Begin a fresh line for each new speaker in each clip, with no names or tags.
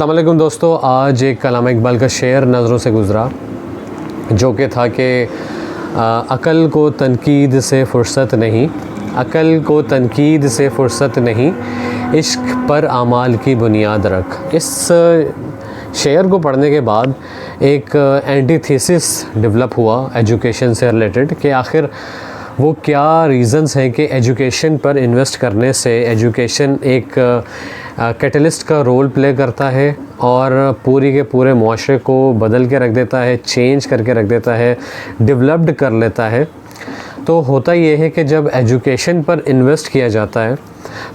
अस्सलाम वालेकुम दोस्तों, आज एक अल्लामा इकबाल का शेर नज़रों से गुज़रा जो कि था कि अक़ल को तनकीद से फ़ुर्सत नहीं, अक़ल को तनकीद से फ़ुर्सत नहीं, इश्क़ पर आमाल की बुनियाद रख। इस शेर को पढ़ने के बाद एक एंटीथेसिस डेवलप हुआ एजुकेशन से रिलेटेड कि आखिर वो क्या रीज़न्स हैं कि एजुकेशन पर इन्वेस्ट करने से एजुकेशन एक कैटलिस्ट का रोल प्ले करता है और पूरी के पूरे मुआशरे को बदल के रख देता है, चेंज करके रख देता है, डेवलप्ड कर लेता है। तो होता ये है कि जब एजुकेशन पर इन्वेस्ट किया जाता है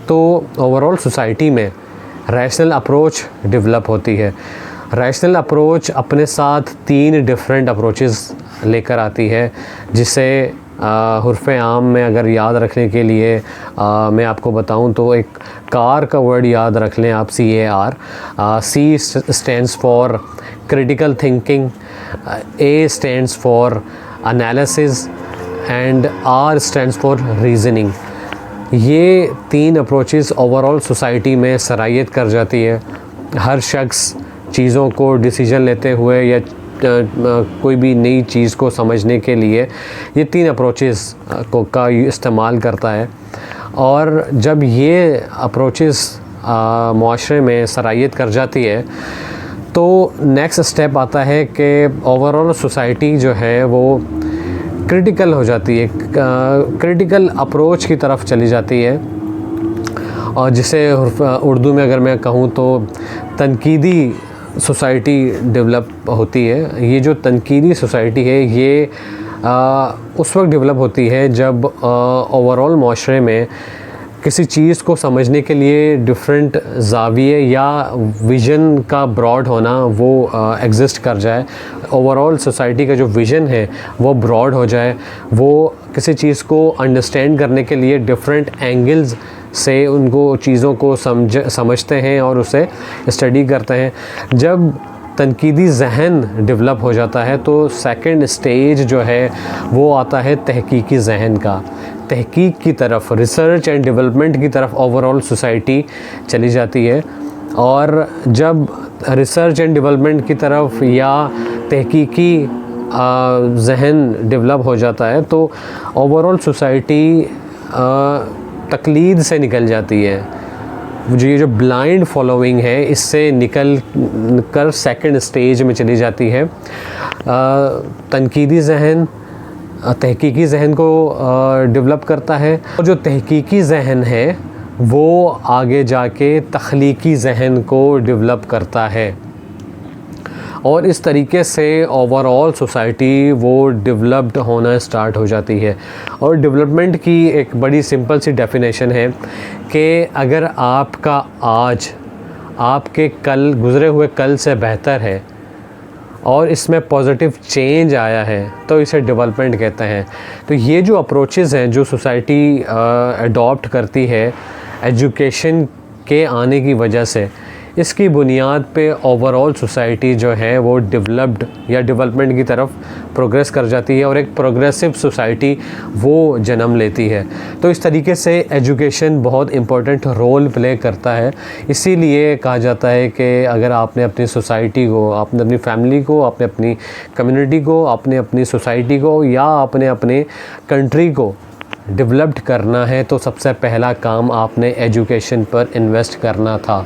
तो ओवरऑल सोसाइटी में रैशनल अप्रोच डेवलप होती है। रैशनल अप्रोच अपने साथ 3 डिफरेंट अप्रोचेस लेकर आती है, जिसे हुर्फ़ आम में अगर याद रखने के लिए मैं आपको बताऊं तो एक कार का वर्ड याद रख लें आप, CAR। C stands for critical thinking, A stands for analysis and R stands for reasoning. ये 3 अप्रोचेस ओवरऑल सोसाइटी में सराहियत कर जाती है। हर शख्स चीज़ों को डिसीजन लेते हुए या कोई भी नई चीज़ को समझने के लिए ये 3 अप्रोचेस का इस्तेमाल करता है। और जब ये अप्रोचेस मुआशरे में सराहियत कर जाती है तो नेक्स्ट स्टेप आता है कि ओवरऑल सोसाइटी जो है वो क्रिटिकल हो जाती है, क्रिटिकल अप्रोच की तरफ चली जाती है, और जिसे उर्दू में अगर मैं कहूँ तो तनकीदी सोसाइटी डेवलप होती है। ये जो तनकीदी सोसाइटी है ये उस वक्त डेवलप होती है जब ओवरऑल माशरे में किसी चीज़ को समझने के लिए डिफरेंट ज़ाविये या विज़न का ब्रॉड होना वो एग्ज़िस्ट कर जाए। ओवरऑल सोसाइटी का जो विज़न है वो ब्रॉड हो जाए, वो किसी चीज़ को अंडरस्टैंड करने के लिए डिफरेंट एंगल्स से उनको चीज़ों को समझते हैं और उसे स्टडी करते हैं। जब तनकीदी जहन डेवलप हो जाता है तो सेकंड स्टेज जो है वो आता है तहकीकी जहन का। तहकीक की तरफ, रिसर्च एंड डेवलपमेंट की तरफ ओवरऑल सोसाइटी चली जाती है। और जब रिसर्च एंड डेवलपमेंट की तरफ या तहकीकी जहन डेवलप हो जाता है तो ओवरऑल सोसाइटी तकलीद से निकल जाती है। ये जो ब्लाइंड फॉलोइंग है इससे निकल कर सेकंड स्टेज में चली जाती है। तनकीदी जहन तहकीकी जहन को डेवलप करता है, और जो तहकीकी जहन है वो आगे जाके तख्लीकी जहन को डेवलप करता है। और इस तरीके से ओवरऑल सोसाइटी वो डेवलप्ड होना स्टार्ट हो जाती है। और डेवलपमेंट की एक बड़ी सिंपल सी डेफिनेशन है कि अगर आपका आज आपके कल गुज़रे हुए कल से बेहतर है और इसमें पॉजिटिव चेंज आया है तो इसे डेवलपमेंट कहते हैं। तो ये जो अप्रोचेस हैं जो सोसाइटी अडॉप्ट करती है एजुकेशन के आने की वजह से, इसकी बुनियाद पे ओवरऑल सोसाइटी जो है वो डेवलप्ड या डेवलपमेंट की तरफ प्रोग्रेस कर जाती है और एक प्रोग्रेसिव सोसाइटी वो जन्म लेती है। तो इस तरीके से एजुकेशन बहुत इम्पोर्टेंट रोल प्ले करता है। इसीलिए कहा जाता है कि अगर आपने अपनी सोसाइटी को, आपने अपनी फैमिली को, आपने अपनी कम्युनिटी को, आपने अपनी सोसाइटी को या आपने अपने कंट्री को डेवलप्ड करना है तो सबसे पहला काम आपने एजुकेशन पर इन्वेस्ट करना था।